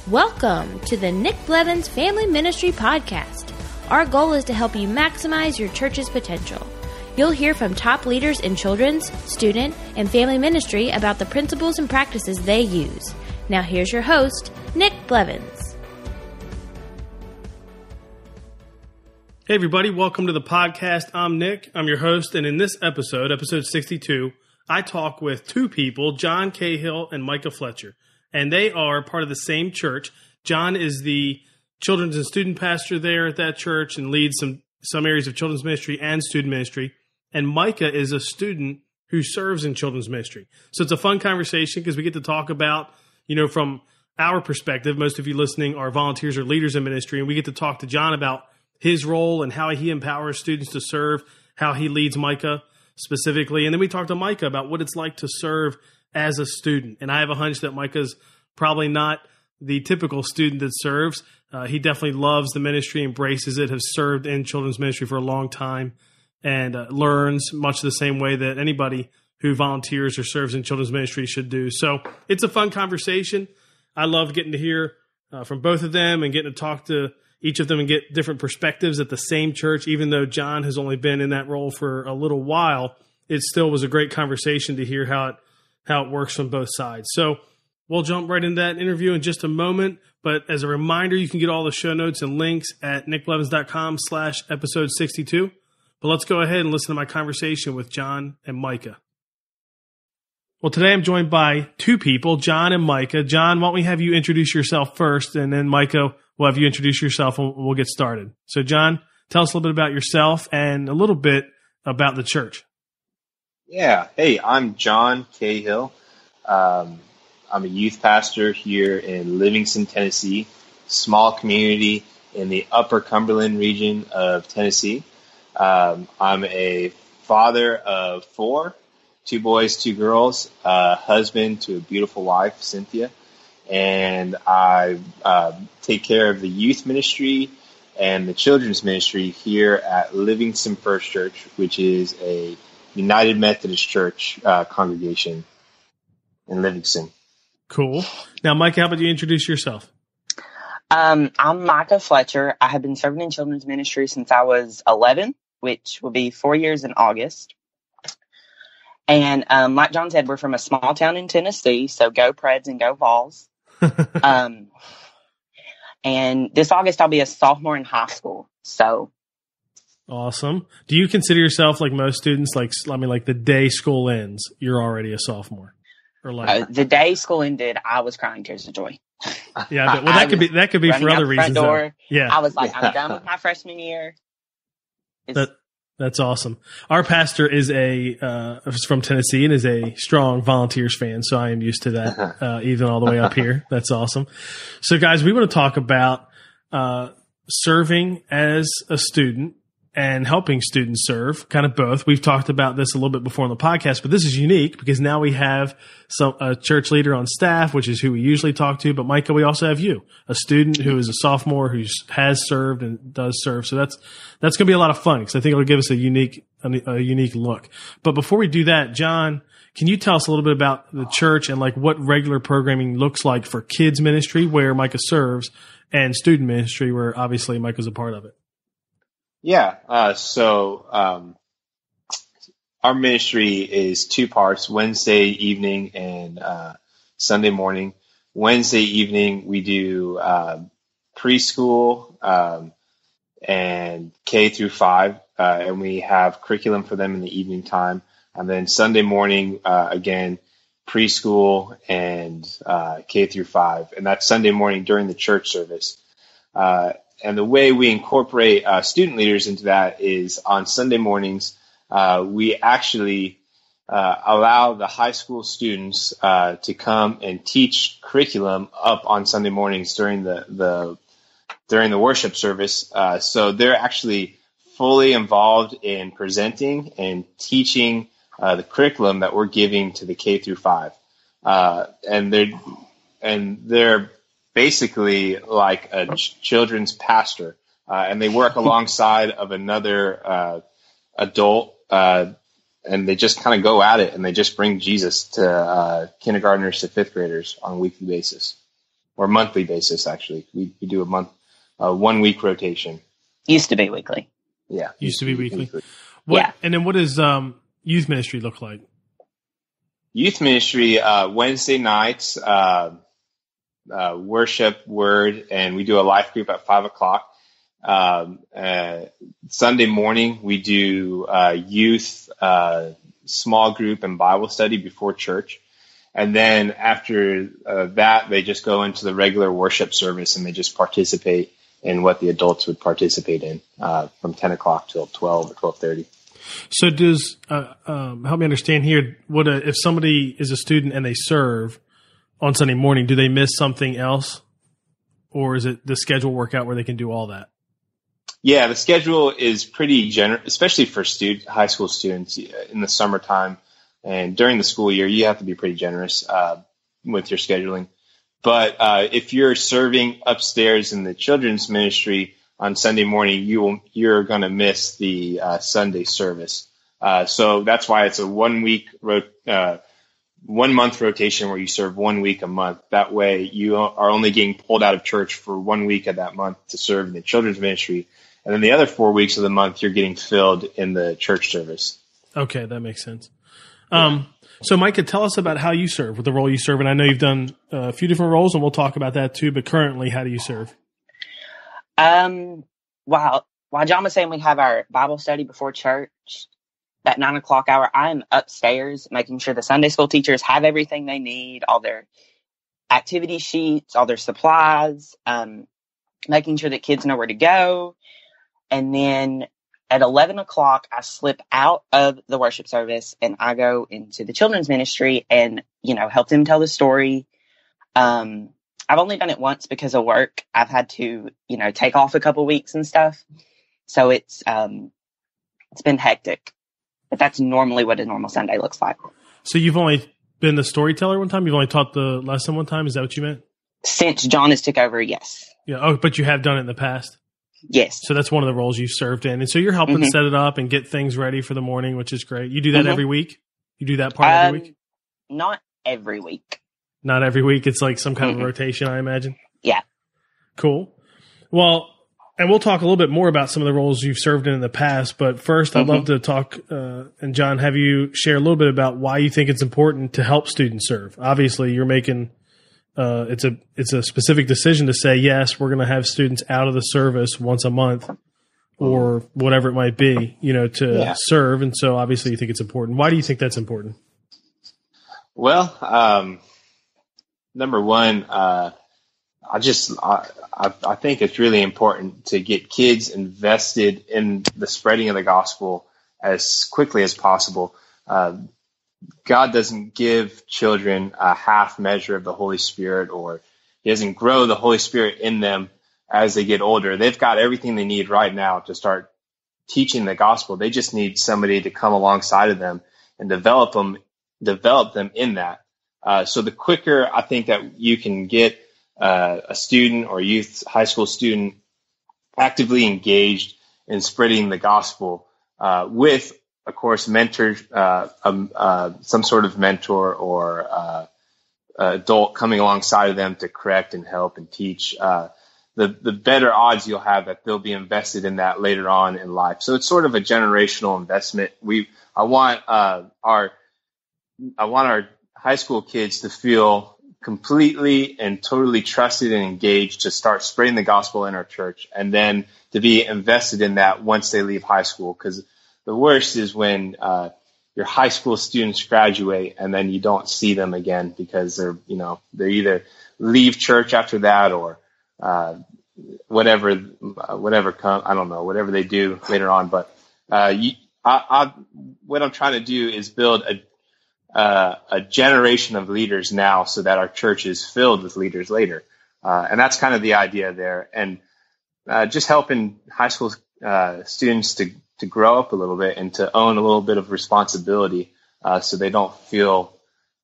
Welcome to the Nick Blevins Family Ministry Podcast. Our goal is to help you maximize your church's potential. You'll hear from top leaders in children's, student, and family ministry about the principles and practices they use. Now here's your host, Nick Blevins. Hey everybody, welcome to the podcast. I'm Nick, I'm your host, and in this episode 62, I talk with two people, John Cahill and Micah Fletcher. And they are part of the same church. John is the children's and student pastor there at that church and leads some areas of children's ministry and student ministry. And Micah is a student who serves in children's ministry. So it's a fun conversation because we get to talk about, from our perspective, most of you listening are volunteers or leaders in ministry, and we get to talk to John about his role and how he empowers students to serve, how he leads Micah specifically. And then we talk to Micah about what it's like to serve as a student. And I have a hunch that Micah's probably not the typical student that serves. He definitely loves the ministry, embraces it, has served in children's ministry for a long time, and learns much the same way that anybody who volunteers or serves in children's ministry should do. So it's a fun conversation. I love getting to hear from both of them and getting to talk to each of them and get different perspectives at the same church. Even though John has only been in that role for a little while, it still was a great conversation to hear how it works from both sides. So we'll jump right into that interview in just a moment. But as a reminder, you can get all the show notes and links at nickblevins.com/episode 62. But let's go ahead and listen to my conversation with John and Micah. Well, today I'm joined by two people, John and Micah. John, why don't we have you introduce yourself first, and then Micah, we'll have you introduce yourself and we'll get started. So John, tell us a little bit about yourself and a little bit about the church. Yeah. Hey, I'm John Cahill. I'm a youth pastor here in Livingston, Tennessee, small community in the Upper Cumberland region of Tennessee. I'm a father of 4, 2 boys, 2 girls, husband to a beautiful wife, Cynthia. And I take care of the youth ministry and the children's ministry here at Livingston First Church, which is a United Methodist Church congregation in Livingston. Cool. Now, Micah, how about you introduce yourself? I'm Micah Fletcher. I have been serving in children's ministry since I was 11, which will be 4 years in August. And like John said, we're from a small town in Tennessee, so go Preds and go Vols. And this August I'll be a sophomore in high school. So awesome. Do you consider yourself, like most students, like the day school ends, you're already a sophomore? Or the day school ended, I was crying tears of joy. Yeah, well, that could be for other reasons. Yeah, I was like, I'm done with my freshman year. That's awesome. Our pastor is from Tennessee and is a strong Volunteers fan, so I am used to that, even all the way up here. That's awesome. So, guys, we want to talk about serving as a student and helping students serve, kind of both. We've talked about this a little bit before on the podcast, but this is unique because now we have a church leader on staff, which is who we usually talk to. But Micah, we also have you, a student who is a sophomore who has served and does serve. So that's going to be a lot of fun because I think it'll give us a unique look. But before we do that, John, can you tell us a little bit about the church and like what regular programming looks like for kids ministry where Micah serves and student ministry where obviously Micah's a part of it? Yeah. So our ministry is 2 parts, Wednesday evening and Sunday morning. Wednesday evening, we do preschool and K through 5, and we have curriculum for them in the evening time. And then Sunday morning, again, preschool and K through 5. And that's Sunday morning during the church service. And the way we incorporate student leaders into that is on Sunday mornings, we actually allow the high school students to come and teach curriculum up on Sunday mornings during the worship service. So they're actually fully involved in presenting and teaching the curriculum that we're giving to the K through 5. And they're basically like a children's pastor, and they work alongside of another adult, and they just kind of go at it, and they just bring Jesus to kindergartners to 5th graders on a weekly basis. or monthly basis. Actually, we do a 1 week rotation. Used to be weekly. Yeah, used to be weekly. Yeah. And then what does youth ministry look like? Youth ministry, Wednesday nights, worship, word, and we do a life group at 5:00. Sunday morning, we do youth, small group, and Bible study before church. And then after that, they just go into the regular worship service and they just participate in what the adults would participate in from 10 o'clock till 12 or 12:30. So does help me understand here, what if somebody is a student and they serve on Sunday morning, do they miss something else? Or is it the schedule work out where they can do all that? Yeah, the schedule is pretty generous, especially for high school students in the summertime and during the school year. You have to be pretty generous with your scheduling. But if you're serving upstairs in the children's ministry on Sunday morning, you're going to miss the Sunday service. So that's why it's a 1 month rotation where you serve 1 week a month. That way you are only getting pulled out of church for 1 week of that month to serve in the children's ministry. And then the other 4 weeks of the month, you're getting filled in the church service. Okay, that makes sense. So Micah, tell us about how you serve, with the role you serve. And I know you've done a few different roles, and we'll talk about that too. But currently, how do you serve? While John was saying we have our Bible study before church, that 9 o'clock hour, I'm upstairs making sure the Sunday school teachers have everything they need, all their activity sheets, all their supplies, making sure that kids know where to go. And then at 11 o'clock, I slip out of the worship service and I go into the children's ministry and, help them tell the story. I've only done it once because of work. I've had to, take off a couple weeks and stuff. So it's been hectic, but that's normally what a normal Sunday looks like. So you've only been the storyteller one time? You've only taught the lesson one time? Is that what you meant? Since John has took over, yes. Yeah. Oh, but you have done it in the past? Yes. So that's one of the roles you've served in. And so you're helping set it up and get things ready for the morning, which is great. You do that every week? You do that part every week? Not every week. Not every week. It's like some kind of rotation, I imagine. Yeah. Cool. Well, and we'll talk a little bit more about some of the roles you've served in the past. But first, I'd love to talk, and John, have you share a little bit about why you think it's important to help students serve. Obviously, you're making it's a specific decision to say, yes, we're going to have students out of the service once a month or whatever it might be, to serve. And so obviously you think it's important. Why do you think that's important? Well, number one, I think it's really important to get kids invested in the spreading of the gospel as quickly as possible. God doesn't give children a half measure of the Holy Spirit, or He doesn't grow the Holy Spirit in them as they get older. They've got everything they need right now to start teaching the gospel. They just need somebody to come alongside of them and develop them in that. So the quicker I think that you can get a student or youth, high school student actively engaged in spreading the gospel with, of course, mentors, some sort of mentor or adult coming alongside of them to correct and help and teach, the better odds you'll have that they'll be invested in that later on in life. So it's sort of a generational investment. I want our high school kids to feel completely and totally trusted and engaged to start spreading the gospel in our church, and then to be invested in that once they leave high school. Because the worst is when your high school students graduate and then you don't see them again because they're either leave church after that or whatever they do later on. But what I'm trying to do is build a generation of leaders now so that our church is filled with leaders later. And that's kind of the idea there. And just helping high school students to grow up a little bit and to own a little bit of responsibility so they don't feel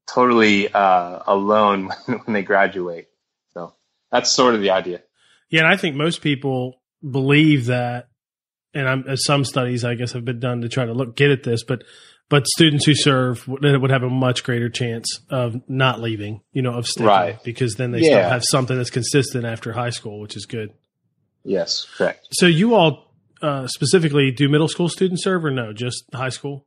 totally alone when they graduate. So that's sort of the idea. Yeah, and I think most people believe that, and some studies, I guess, have been done to try to get at this, but But students who serve would have a much greater chance of not leaving, of sticking, Right. because then they still have something that's consistent after high school, which is good. Yes, correct. So you all specifically do middle school students serve, or no, just high school?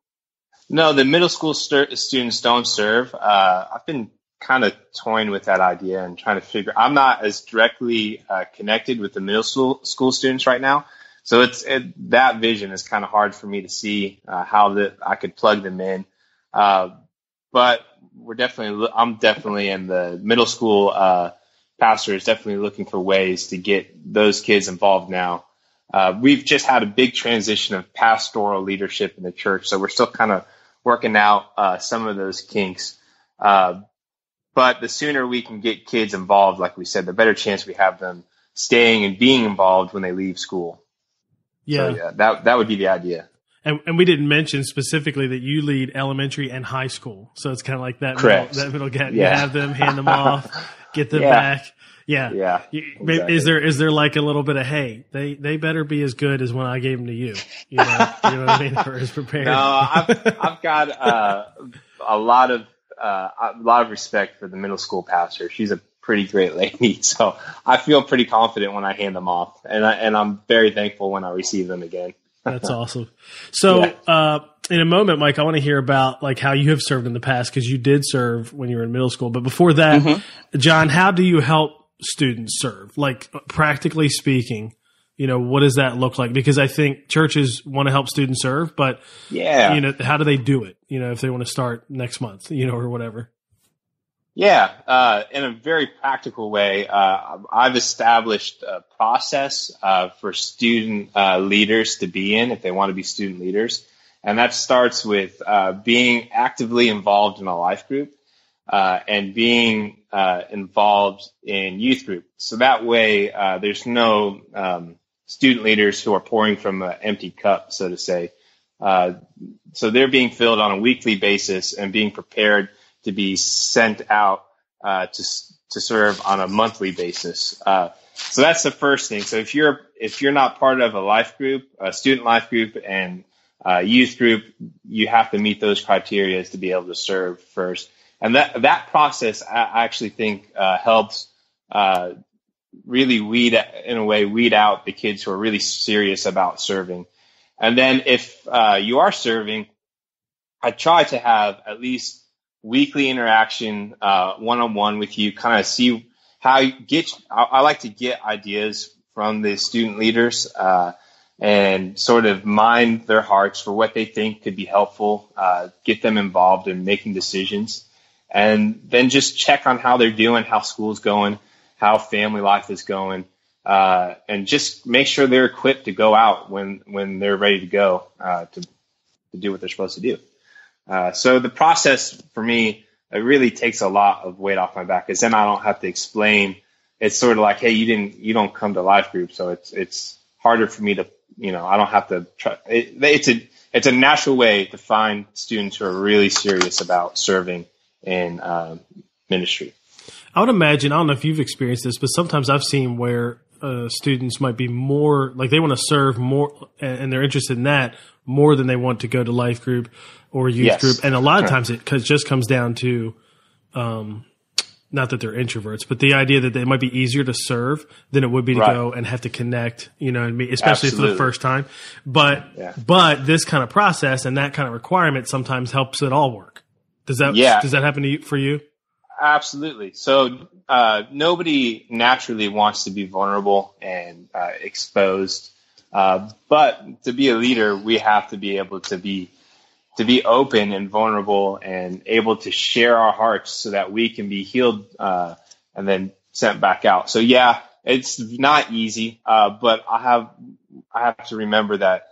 No, the middle school students don't serve. I've been kind of toying with that idea and trying to figure. I'm not as directly connected with the middle school students right now, so that vision is kind of hard for me to see how I could plug them in. But I'm definitely in the middle school pastor is definitely looking for ways to get those kids involved now. We've just had a big transition of pastoral leadership in the church, so we're still kind of working out some of those kinks. But the sooner we can get kids involved, like we said, the better chance we have them staying and being involved when they leave school. Yeah, so, that would be the idea. And we didn't mention specifically that you lead elementary and high school, so it's kind of like that. Correct. Middle gap. You have them, hand them off, get them back. Yeah. Exactly. Is there like a little bit of, hey, they better be as good as when I gave them to you? You know what I mean? Or as prepared. No, I've got a lot of respect for the middle school pastor. She's a pretty great lady, so I feel pretty confident when I hand them off, and I'm very thankful when I receive them again. That's awesome. So, in a moment, Mike, I want to hear about like how you have served in the past, because you did serve when you were in middle school. But before that, John, how do you help students serve? Like, practically speaking, what does that look like? Because I think churches want to help students serve, but how do they do it? If they want to start next month, or whatever. Yeah, in a very practical way, I've established a process for student leaders to be in if they want to be student leaders. And that starts with being actively involved in a life group and being involved in youth group. So that way there's no student leaders who are pouring from an empty cup, so to say. So they're being filled on a weekly basis and being prepared to be sent out to serve on a monthly basis. So that's the first thing. So if you're not part of a life group, a student life group and youth group, you have to meet those criteria to be able to serve first. And that process, I actually think helps really weed out the kids who are really serious about serving. And then if you are serving, I try to have at least weekly interaction, one-on-one with you, kind of see how you I like to get ideas from the student leaders, and sort of mine their hearts for what they think could be helpful, get them involved in making decisions, and then just check on how they're doing, how school's going, how family life is going, and just make sure they're equipped to go out when they're ready to go, to do what they're supposed to do. So the process for me, it really takes a lot of weight off my back, because then I don't have to explain. It's sort of like, hey, you don't come to life group, so it's harder for me to, I don't have to try. It's a natural way to find students who are really serious about serving in ministry. I would imagine, I don't know if you've experienced this, but sometimes I've seen where students might be more like they want to serve more, and they're interested in that more than they want to go to life group or youth group. And a lot of times it just comes down to, not that they're introverts, but the idea that it might be easier to serve than it would be to go and have to connect, especially for the first time. But this kind of process and that kind of requirement sometimes helps it all work. Does that happen for you? Absolutely. So nobody naturally wants to be vulnerable and exposed. But to be a leader, we have to be able to be open and vulnerable and able to share our hearts so that we can be healed and then sent back out. So it's not easy, but I have to remember that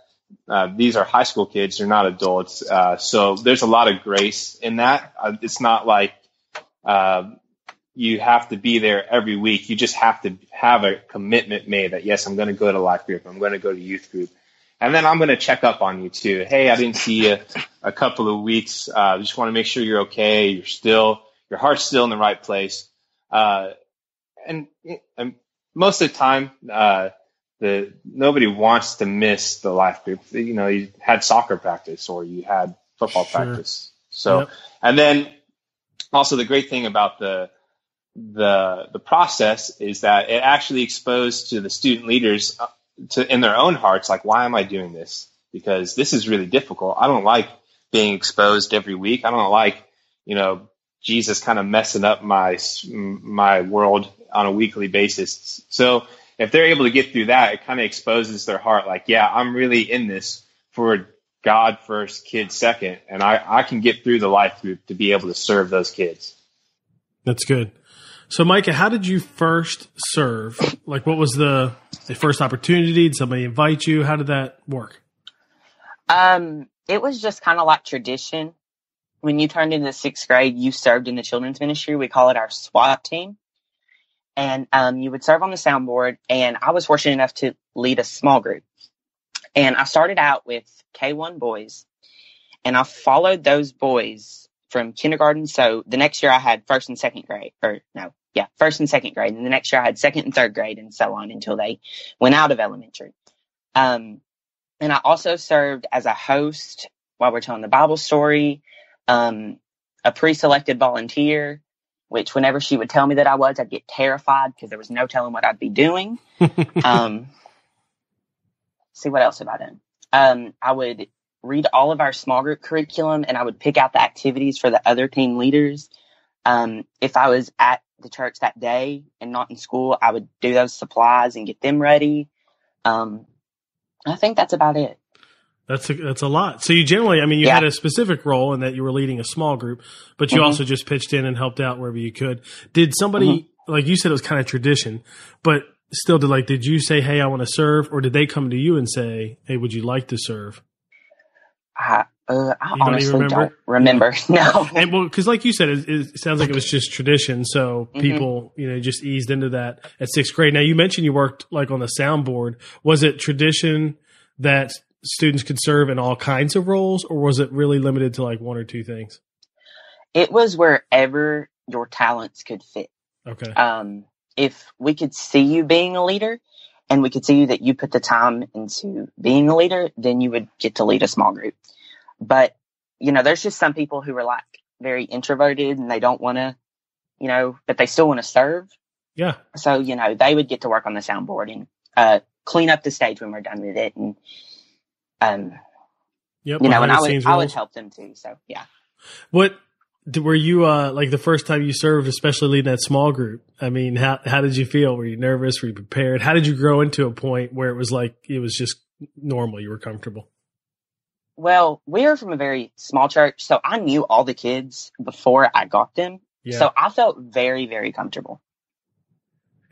these are high school kids; they're not adults. So there's a lot of grace in that. It's not like you have to be there every week. You just have to have a commitment made that, yes, I'm going to go to life group. I'm going to go to youth group. And then I'm going to check up on you too. Hey, I didn't see you a couple of weeks. Just want to make sure you're okay. Your heart's still in the right place. And most of the time, nobody wants to miss the life group. You had soccer practice or you had football Sure. practice. So, Yep. And then also the great thing about the process is that it actually exposed to the student leaders in their own hearts, like, why am I doing this? Because this is really difficult. I don't like being exposed every week. I don't like, Jesus kind of messing up my world on a weekly basis. So if they're able to get through that, it kind of exposes their heart, like, yeah, I'm really in this for God first, kids second, and I can get through the life group to be able to serve those kids. That's good. So, Micah, how did you first serve? Like, what was the first opportunity? Did somebody invite you? How did that work? It was just kind of like tradition. When you turned into 6th grade, you served in the children's ministry. We call it our SWAT team. And you would serve on the soundboard. And I was fortunate enough to lead a small group. And I started out with K1 boys. And I followed those boys from kindergarten. So the next year I had 1st and 2nd grade. 1st and 2nd grade. And the next year I had 2nd and 3rd grade and so on until they went out of elementary. And I also served as a host while we're telling the Bible story. A pre-selected volunteer, which whenever she would tell me that I was, I'd get terrified because there was no telling what I'd be doing. See, what else have I done? I would read all of our small group curriculum and I would pick out the activities for the other team leaders. If I was at the church that day and not in school, I would do those supplies and get them ready. I think that's about it. That's a lot. So you generally, you had a specific role in that you were leading a small group, but you also just pitched in and helped out wherever you could. Did somebody, like you said, it was kind of tradition, but still did you say, hey, I want to serve, or did they come to you and say, hey, would you like to serve? I honestly don't remember. No. And because like you said, it sounds like it was just tradition. So people, just eased into that at 6th grade. Now you mentioned you worked like on the soundboard. Was it tradition that students could serve in all kinds of roles, or was it really limited to like one or two things? It was wherever your talents could fit. Okay. If we could see you being a leader and we could see that you put the time into being a leader, then you would get to lead a small group. But, there's just some people who are like very introverted and they don't want to, but they still want to serve. Yeah. So, they would get to work on the soundboard and clean up the stage when we're done with it. And, and I would help them too. So, yeah. What were you, like the first time you served, especially leading that small group? How did you feel? Were you nervous? Were you prepared? How did you grow into a point where it was like, it was just normal? You were comfortable? Well, we are from a very small church, so I knew all the kids before I got them. Yeah. So I felt very, very comfortable.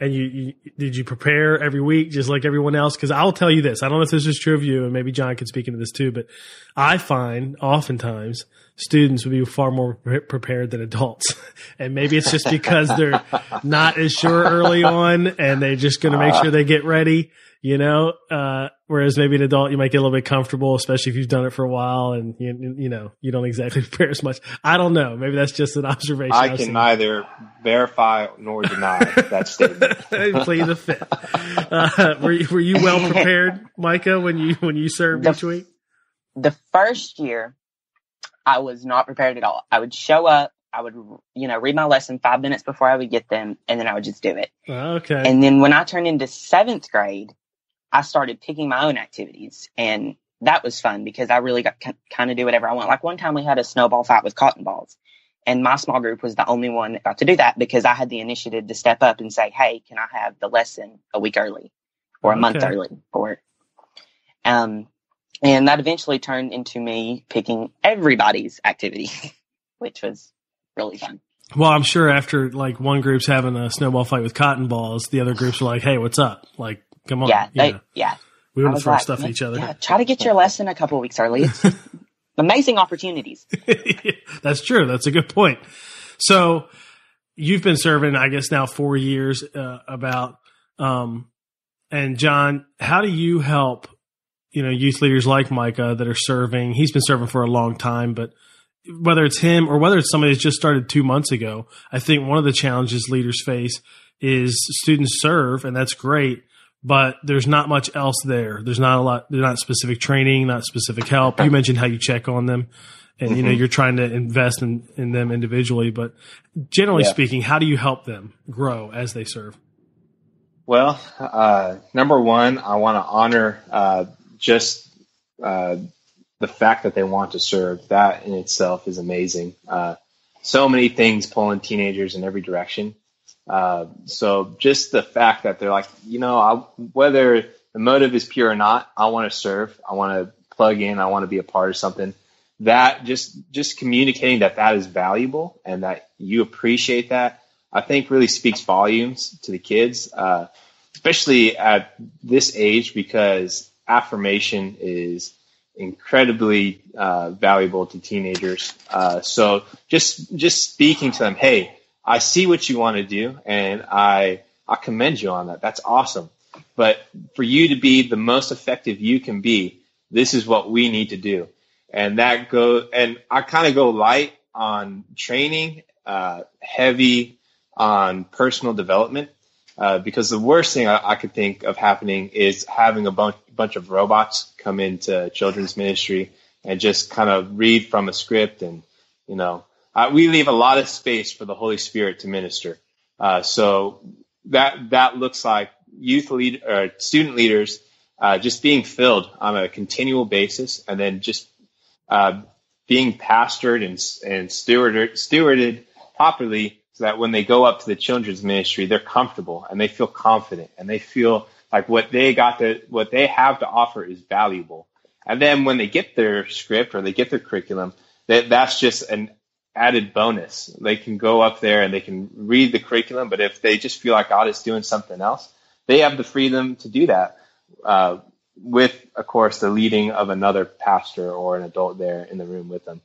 And did you prepare every week just like everyone else? Because I'll tell you this. I don't know if this is true of you, and maybe John can speak into this too, but I find oftentimes students would be far more prepared than adults. And maybe it's just because they're not as sure early on and they're just going to make sure they get ready, whereas maybe an adult, you might get a little bit comfortable, especially if you've done it for a while and you don't exactly prepare as much. I don't know. Maybe that's just an observation. I can neither verify nor deny that statement. Plead the fifth. Were you well prepared, Micah, when you served each week? The first year, I was not prepared at all. I would show up. I would, read my lesson 5 minutes before I would get them, and then I would just do it. Okay. And then when I turned into 7th grade, I started picking my own activities, and that was fun because I really got kind of do whatever I want. Like one time we had a snowball fight with cotton balls, and my small group was the only one that got to do that because I had the initiative to step up and say, hey, can I have the lesson a week early or a month early? And that eventually turned into me picking everybody's activity, which was really fun. Well, I'm sure after like one group's having a snowball fight with cotton balls, the other groups are like, hey, what's up? Like, come on. Yeah. We want to throw stuff at each other. Yeah, try to get your lesson a couple of weeks early. It's amazing opportunities. That's true. That's a good point. So you've been serving, I guess, now 4 years and John, how do you help youth leaders like Micah that are serving? He's been serving for a long time, but whether it's him or whether it's somebody that's just started 2 months ago, I think one of the challenges leaders face is students serve, and that's great, but there's not much else there. There's not a lot. There's not specific training, not specific help. You mentioned how you check on them. and you're trying to invest in them individually. But generally speaking, how do you help them grow as they serve? Well, number one, I want to honor just the fact that they want to serve. That in itself is amazing. So many things pulling teenagers in every direction. So just the fact that they're like, whether the motive is pure or not, I want to serve. I want to plug in. I want to be a part of something. That just communicating that is valuable and that you appreciate that, I think really speaks volumes to the kids, especially at this age, because affirmation is incredibly valuable to teenagers. So just speaking to them, hey, I see what you want to do, and I commend you on that. That's awesome. But for you to be the most effective you can be, this is what we need to do. And I kind of go light on training, heavy on personal development, because the worst thing I could think of happening is having a bunch of robots come into children's ministry and just kind of read from a script. And, we leave a lot of space for the Holy Spirit to minister. So that looks like student leaders just being filled on a continual basis, and then just being pastored and stewarded properly, so that when they go up to the children's ministry, they're comfortable and they feel confident and they feel like what they have to offer is valuable. And then when they get their script or they get their curriculum, that's just an added bonus. They can go up there and they can read the curriculum, but if they just feel like God is doing something else, they have the freedom to do that, with, of course, the leading of another pastor or an adult there in the room with them.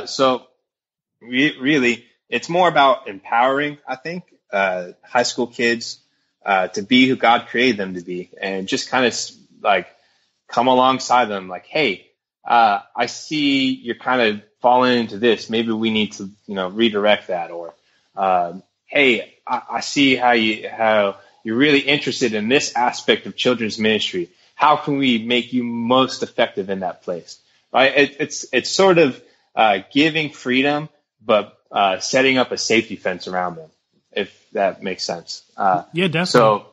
So really, it's more about empowering, I think, high school kids to be who God created them to be, and just kind of like come alongside them like, hey, I see you're kind of falling into this. Maybe we need to, redirect that. Or, hey, I see how you're really interested in this aspect of children's ministry. How can we make you most effective in that place? Right? It's sort of giving freedom, but setting up a safety fence around them, if that makes sense. Yeah, definitely.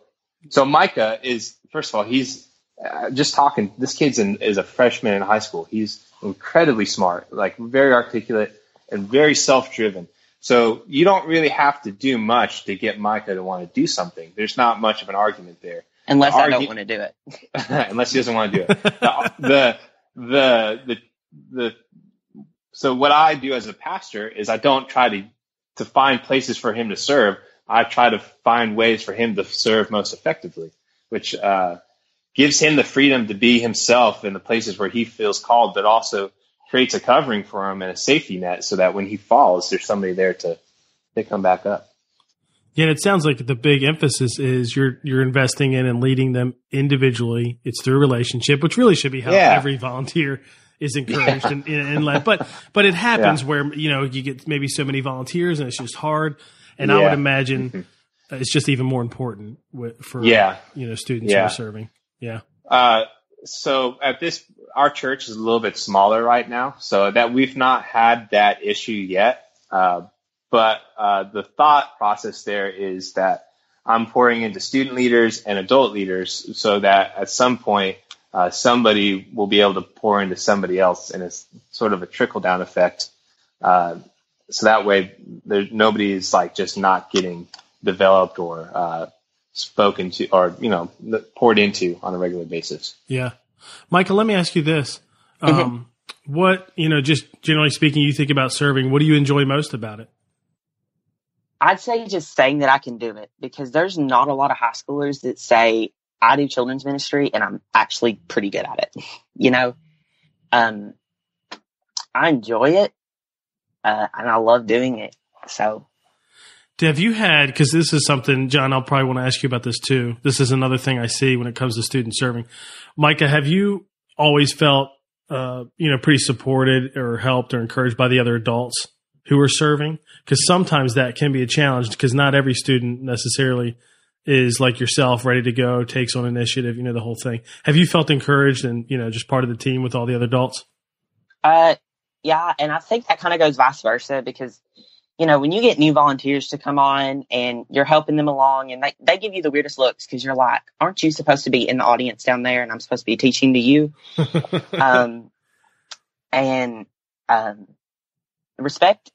So Micah is, first of all, he's just talking. This kid's is a freshman in high school. He's incredibly smart, like very articulate and very self-driven. So you don't really have to do much to get Micah to want to do something. There's not much of an argument there. Unless I don't want to do it. Unless he doesn't want to do it. So what I do as a pastor is I don't try to find places for him to serve. I try to find ways for him to serve most effectively, which gives him the freedom to be himself in the places where he feels called, but also creates a covering for him and a safety net so that when he falls, there's somebody there to pick him back up. Yeah, and it sounds like the big emphasis is you're investing in and leading them individually. It's through a relationship, which really should be how every volunteer is encouraged and led. But it happens where, you get maybe so many volunteers and it's just hard. And I would imagine it's just even more important for students who are serving. Yeah. So our church is a little bit smaller right now, so that we've not had that issue yet. But the thought process there is that I'm pouring into student leaders and adult leaders so that at some point somebody will be able to pour into somebody else, and it's sort of a trickle-down effect. So that way nobody is like just not getting developed or spoken to or, poured into on a regular basis. Yeah. Michael, let me ask you this. What, just generally speaking, you think about serving, what do you enjoy most about it? I'd say just saying that I can do it, because there's not a lot of high schoolers that say, I do children's ministry and I'm actually pretty good at it. I enjoy it, and I love doing it. So. Have you had, because this is something, John, I'll probably want to ask you about this too. This is another thing I see when it comes to student serving. Micah, have you always felt, pretty supported or helped or encouraged by the other adults who are serving? Because sometimes that can be a challenge, because not every student necessarily is like yourself, ready to go, takes on initiative, the whole thing. Have you felt encouraged and, just part of the team with all the other adults? Yeah, and I think that kind of goes vice versa because, when you get new volunteers to come on and you're helping them along and they give you the weirdest looks because you're like, aren't you supposed to be in the audience down there and I'm supposed to be teaching to you? Respect,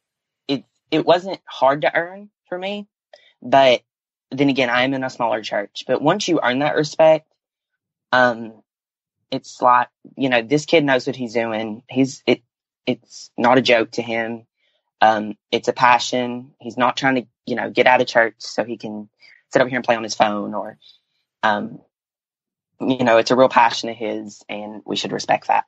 it wasn't hard to earn for me, but then again, I am in a smaller church. But once you earn that respect, it's like, this kid knows what he's doing. It's not a joke to him. It's a passion. He's not trying to, get out of church so he can sit over here and play on his phone or, it's a real passion of his and we should respect that.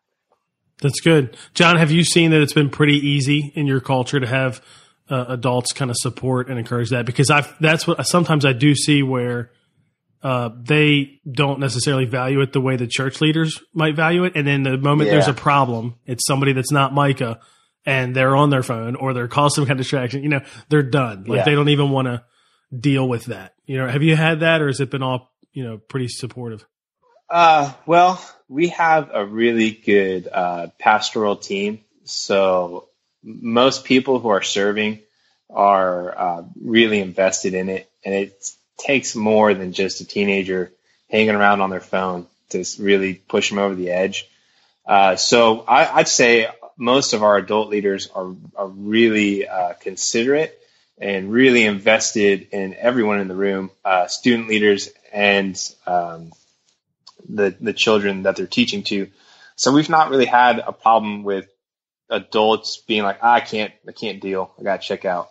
That's good. John, have you seen that it's been pretty easy in your culture to have adults kind of support and encourage that? Because that's what sometimes I do see where they don't necessarily value it the way the church leaders might value it. And then the moment there's a problem, it's somebody that's not Micah and they're on their phone or they're causing some kind of distraction, they're done. Like they don't even want to deal with that. Have you had that or has it been all, pretty supportive? Well, we have a really good pastoral team. So most people who are serving are really invested in it. And it takes more than just a teenager hanging around on their phone to really push them over the edge. So I'd say most of our adult leaders are really considerate and really invested in everyone in the room, student leaders and the children that they're teaching to. So we've not really had a problem with adults being like, I can't deal. I got to check out.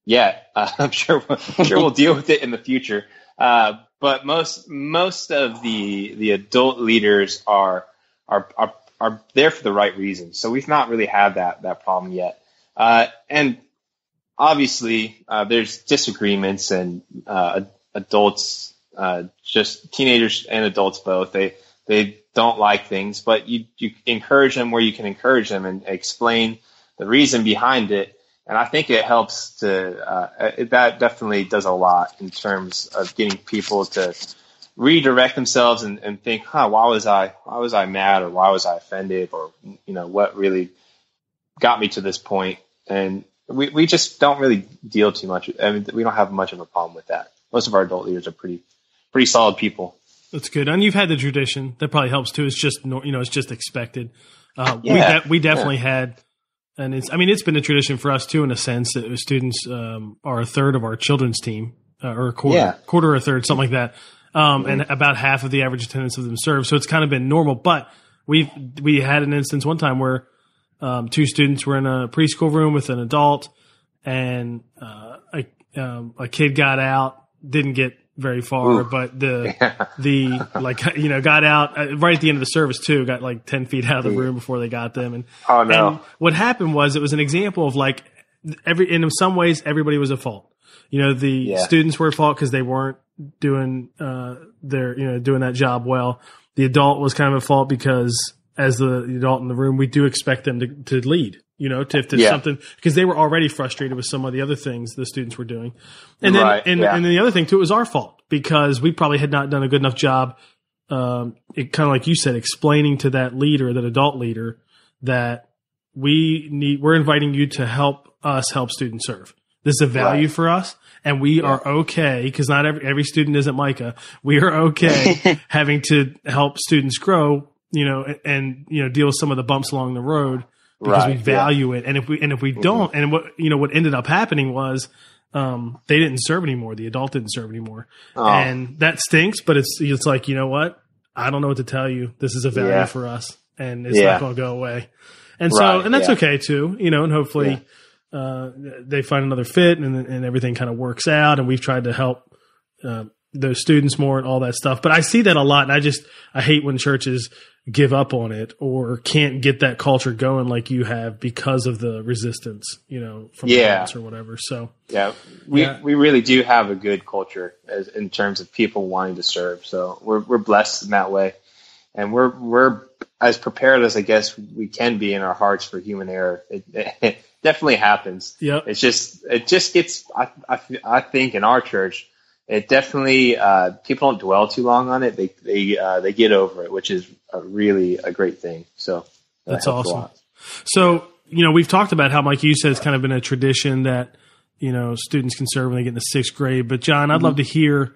I'm sure we'll deal with it in the future. But most of the adult leaders are there for the right reasons. So we've not really had that problem yet. And obviously there's disagreements and adults, just teenagers and adults both, they don't like things, but you encourage them where you can encourage them and explain the reason behind it. And I think it helps that definitely does a lot in terms of getting people to redirect themselves and think, why was I mad or why was I offended or, what really got me to this point. And we just don't really deal too much. I mean, we don't have much of a problem with that. Most of our adult leaders are pretty solid people. That's good. And you've had the tradition that probably helps too. It's just, it's just expected. We definitely had, and it's been a tradition for us too, in a sense that students are a third of our children's team or a quarter or a third, something like that. And about half of the average attendance of them serve. So it's kind of been normal, but we had an instance one time where two students were in a preschool room with an adult and a kid got out, didn't get very far, but got out right at the end of the service too, got like 10 feet out of the room before they got them. And, and what happened was it was an example of like in some ways everybody was at fault. The students were at fault because they weren't doing doing that job well. The adult was kind of at fault because as the adult in the room, we do expect them to lead. If there's something, because they were already frustrated with some of the other things the students were doing. And then, and then the other thing too, it was our fault because we probably had not done a good enough job. It kind of like you said, explaining to that leader, that adult leader, that we're inviting you to help us help students serve. This is a value for us. And we are okay, because not every student isn't Micah. We are okay having to help students grow, and deal with some of the bumps along the road. Because we value it, and if we don't, and what ended up happening was they didn't serve anymore. The adult didn't serve anymore, and that stinks. But it's like, what? I don't know what to tell you. This is a value for us, and it's not going to go away. And so, and that's okay too, and hopefully they find another fit, and everything kind of works out. And we've tried to help those students more and all that stuff. But I see that a lot, and I hate when churches give up on it or can't get that culture going like you have because of the resistance, from parents or whatever. So we really do have a good culture in terms of people wanting to serve. So we're blessed in that way, and we're as prepared as I guess we can be in our hearts for human error. It definitely happens. Yeah, it just gets. I think in our church, it definitely people don't dwell too long on it. They get over it, which is really a great thing. So that's awesome. So we've talked about how, Mike, you said it's kind of been a tradition that, students can serve when they get into sixth grade. But John, I'd love to hear,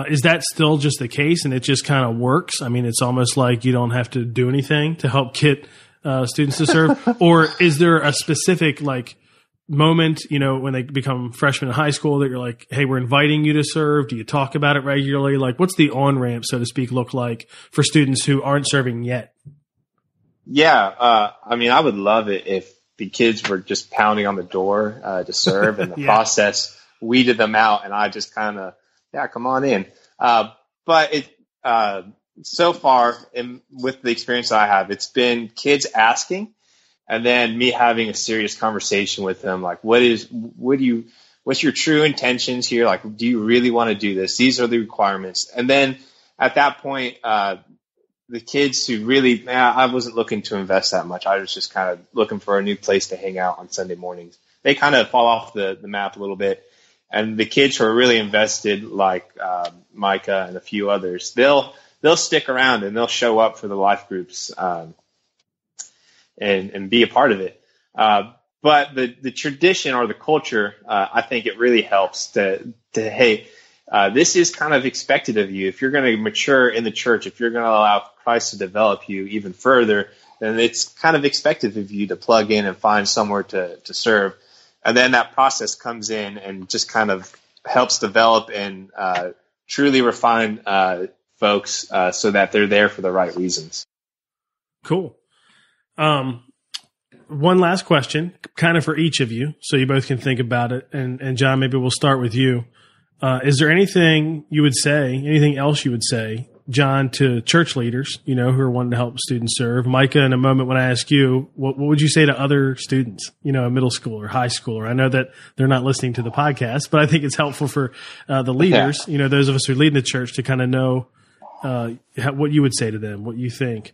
is that still just the case and it just kind of works? I mean, it's almost like you don't have to do anything to help get students to serve. Or is there a specific moment, when they become freshmen in high school that you're like, hey, we're inviting you to serve? Do you talk about it regularly? What's the on-ramp, so to speak, look like for students who aren't serving yet? Yeah. I would love it if the kids were just pounding on the door to serve, and the process weeded them out, and I just kind of, come on in. But so far, with the experience I have, it's been kids asking, and then me having a serious conversation with them, what's your true intentions here? Do you really want to do this? These are the requirements. And then at that point, the kids who really, I wasn't looking to invest that much. I was just kind of looking for a new place to hang out on Sunday mornings. They kind of fall off the map a little bit. And the kids who are really invested, Micah and a few others, they'll stick around and they'll show up for the life groups and be a part of it. But the tradition or the culture, I think it really helps to hey, this is kind of expected of you. If you're going to mature in the church, if you're going to allow Christ to develop you even further, then it's kind of expected of you to plug in and find somewhere to serve. And then that process comes in and just kind of helps develop and truly refine folks so that they're there for the right reasons. Cool. One last question, kind of for each of you, so you both can think about it. And John, maybe we'll start with you. Is there anything else you would say, John, to church leaders, who are wanting to help students serve? Micah, in a moment when I ask you, what would you say to other students, in middle school or high school? Or I know that they're not listening to the podcast, but I think it's helpful for the leaders, those of us who lead the church, to kind of know what you would say to them, what you think.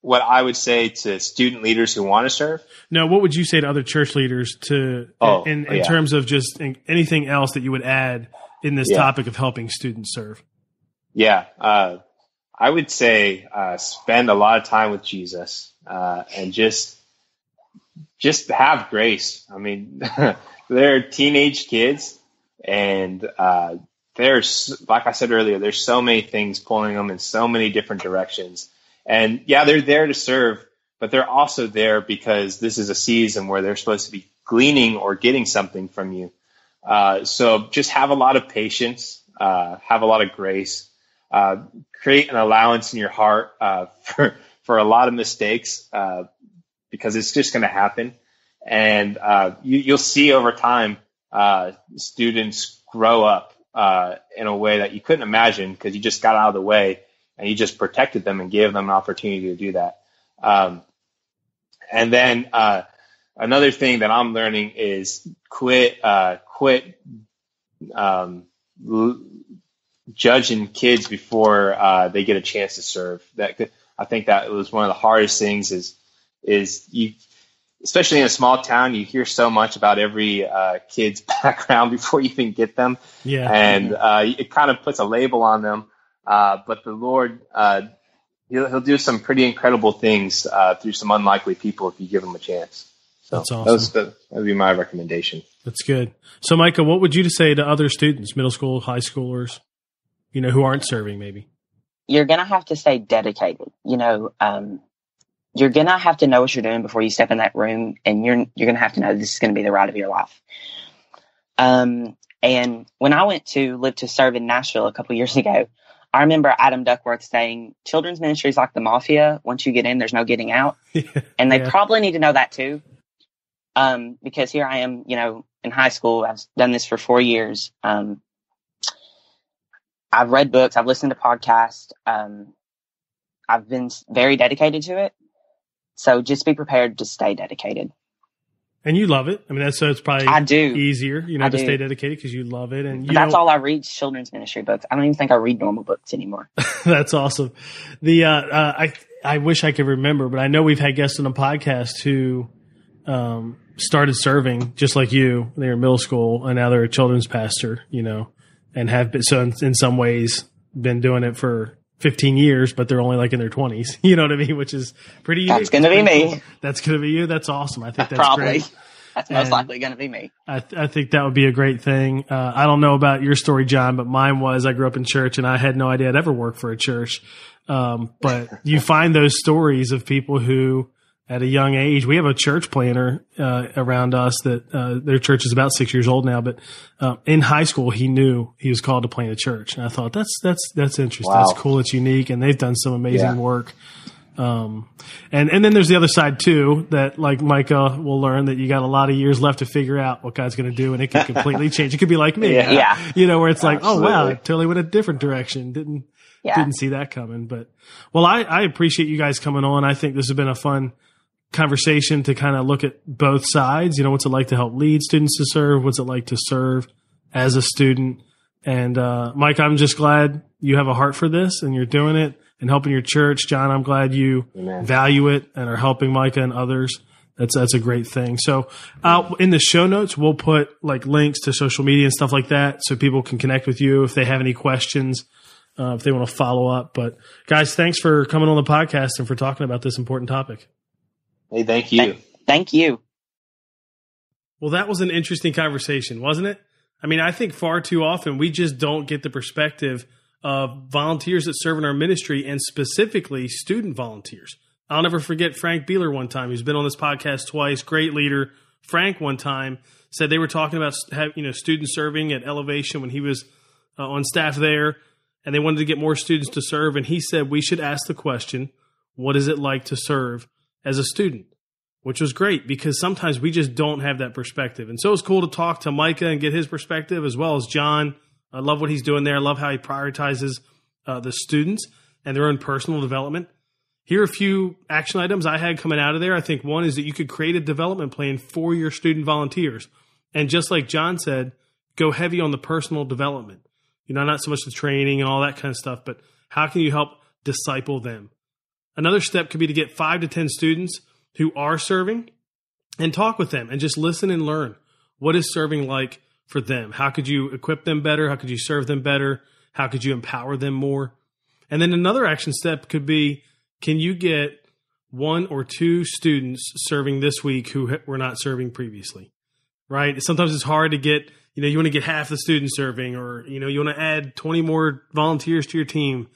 What I would say to student leaders who want to serve? No, what would you say to other church leaders in terms of just anything else that you would add in this topic of helping students serve? Yeah, I would say spend a lot of time with Jesus and just have grace. I mean, they're teenage kids, and there's, like I said earlier, there's so many things pulling them in so many different directions. And they're there to serve, but they're also there because this is a season where they're supposed to be gleaning or getting something from you. So just have a lot of patience, have a lot of grace, create an allowance in your heart for a lot of mistakes because it's just going to happen. And you'll see over time students grow up in a way that you couldn't imagine because you just got out of the way. And you just protected them and gave them an opportunity to do that. And then another thing that I'm learning is quit judging kids before they get a chance to serve. I think that was one of the hardest things is you, especially in a small town, you hear so much about every kid's background before you even get them. Yeah. And it kind of puts a label on them. But the Lord, he'll do some pretty incredible things through some unlikely people if you give them a chance. So that's awesome. That would be my recommendation. That's good. So, Micah, what would you say to other students, middle school, high schoolers, who aren't serving maybe? You're going to have to stay dedicated. You're going to have to know what you're doing before you step in that room, and you're going to have to know this is going to be the ride of your life. And when I went to live to serve in Nashville a couple years ago, I remember Adam Duckworth saying, children's ministry is like the mafia. Once you get in, there's no getting out. And they probably need to know that too. Because here I am, in high school. I've done this for 4 years. I've read books. I've listened to podcasts. I've been very dedicated to it. So just be prepared to stay dedicated. And you love it. I mean, so it's probably easier, to stay dedicated because you love it. And that's all I read, children's ministry books. I don't even think I read normal books anymore. That's awesome. I wish I could remember, but I know we've had guests on the podcast who started serving just like you. They were in middle school, and now they're a children's pastor, and have been, so in some ways been doing it for 15 years, but they're only like in their 20s. You know what I mean? Which is pretty unique. That's going to be me. Cool. That's going to be you. That's awesome. I think that's Probably. Great. That's most likely going to be me. I think that would be a great thing. I don't know about your story, John, but mine was I grew up in church and I had no idea I'd ever work for a church. But you find those stories of people who at a young age, we have a church planner around us that their church is about 6 years old now, but in high school, he knew he was called to plant a church. And I thought that's interesting. Wow. It's cool. It's unique. And they've done some amazing work. And then there's the other side too, that like Micah will learn that you got a lot of years left to figure out what God's going to do, and it could completely change. It could be like me, you know, where it's like, oh wow, I totally went a different direction. Didn't see that coming. But well, I appreciate you guys coming on. I think this has been a fun conversation to kind of look at both sides. You know, what's it like to help lead students to serve? What's it like to serve as a student? And, Mike, I'm just glad you have a heart for this and you're doing it and helping your church. John, I'm glad you value it and are helping Micah and others. That's a great thing. So, in the show notes, we'll put like links to social media and stuff like that so people can connect with you if they have any questions, if they want to follow up. But guys, thanks for coming on the podcast and for talking about this important topic. Hey, thank you. Thank you. Well, that was an interesting conversation, wasn't it? I mean, I think far too often we just don't get the perspective of volunteers that serve in our ministry and specifically student volunteers. I'll never forget Frank Beeler one time, who's been on this podcast twice, great leader. Frank one time said they were talking about students serving at Elevation when he was on staff there, and they wanted to get more students to serve. And he said we should ask the question, what is it like to serve as a student? Which was great because sometimes we just don't have that perspective. And so it was cool to talk to Micah and get his perspective as well as John. I love what he's doing there. I love how he prioritizes the students and their own personal development. Here are a few action items I had coming out of there. I think one is that you could create a development plan for your student volunteers. And just like John said, go heavy on the personal development. You know, not so much the training and all that kind of stuff, but how can you help disciple them? Another step could be to get 5 to 10 students who are serving and talk with them and just listen and learn. What is serving like for them? How could you equip them better? How could you serve them better? How could you empower them more? And then another action step could be, can you get 1 or 2 students serving this week who were not serving previously, right? Sometimes it's hard to get, you want to get half the students serving, or, you want to add 20 more volunteers to your team.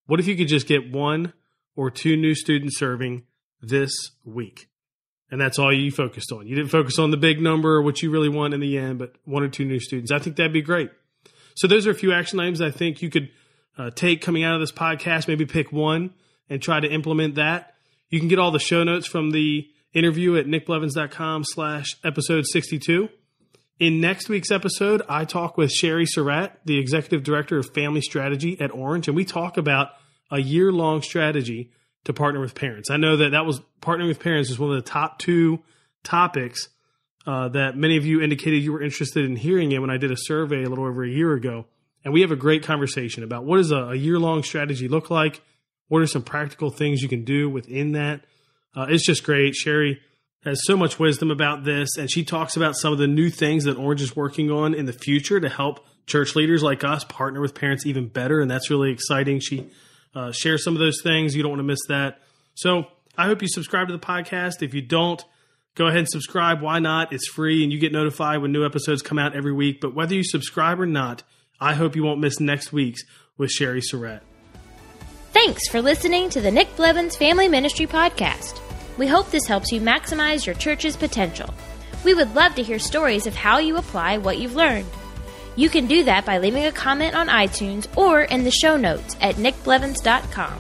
What if you could just get 1 or 2 new students serving this week? And that's all you focused on. You didn't focus on the big number or what you really want in the end, but 1 or 2 new students. I think that'd be great. So those are a few action items I think you could take coming out of this podcast. Maybe pick one and try to implement that. You can get all the show notes from the interview at nickblevins.com/episode 62. In next week's episode, I talk with Sherry Surratt, the Executive Director of Family Strategy at Orange, and we talk about a year-long strategy to partner with parents. I know that was partnering with parents is one of the top 2 topics that many of you indicated you were interested in hearing in when I did a survey a little over a year ago. And we have a great conversation about what does a year-long strategy look like? What are some practical things you can do within that? It's just great. Sherry has so much wisdom about this, and she talks about some of the new things that Orange is working on in the future to help church leaders like us partner with parents even better, and that's really exciting. She share some of those things. You don't want to miss that. So I hope you subscribe to the podcast. If you don't, go ahead and subscribe. Why not? It's free and you get notified when new episodes come out every week. But whether you subscribe or not, I hope you won't miss next week's with Sherry Surratt. Thanks for listening to the Nick Blevins Family Ministry Podcast. We hope this helps you maximize your church's potential. We would love to hear stories of how you apply what you've learned. You can do that by leaving a comment on iTunes or in the show notes at nickblevins.com.